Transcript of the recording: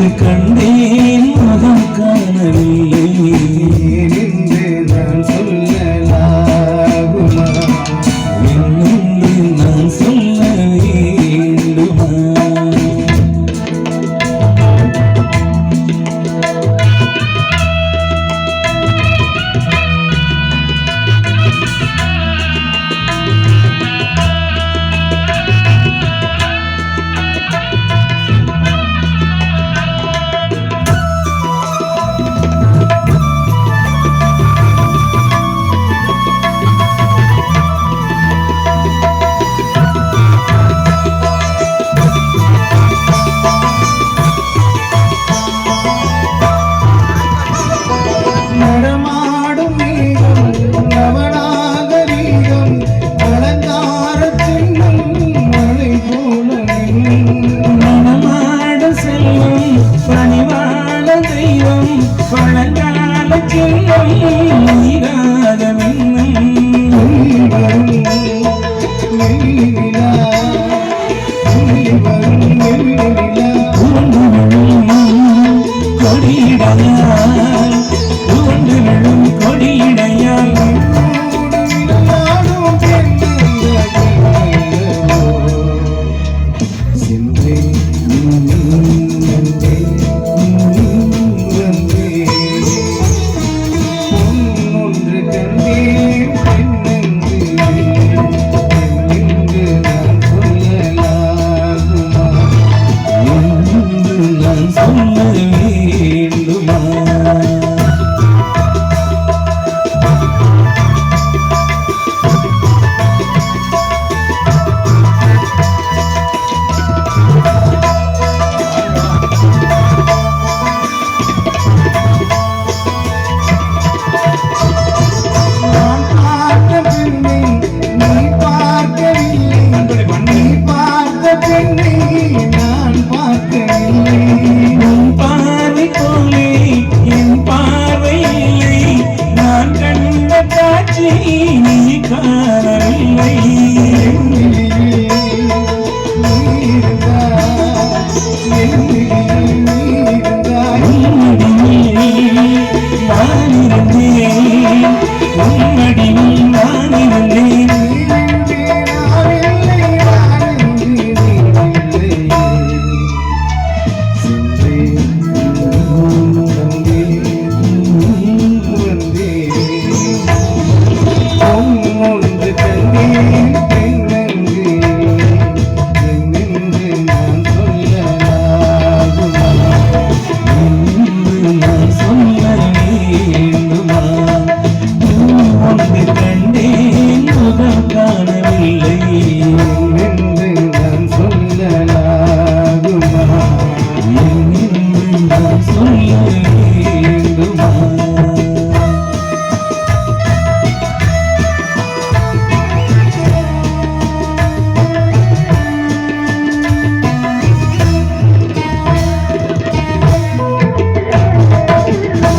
என்று கண்டேன் முகம் காணவில்லை என்று நான் சொல்லலாகுமா என்னென்று நான் சொல்ல வேண்டுமா நடமாடும் மேகம் நவநாக வீரம் அலங்கார சின்னம் மழை போல மனமாட செல்வம் பணிவாள தெய்வம் பழங்கால செல்வம் நீராத மின்னும் கொடியிடையால் உண்டு விழும் கொடியிடையால் நான் சொல்ல வேண்டுமா நான் பார்க்கவில்லை உன் பார்வை போலே என் பார்வை இல்லை நான் கண்ட காட்சி நீ காண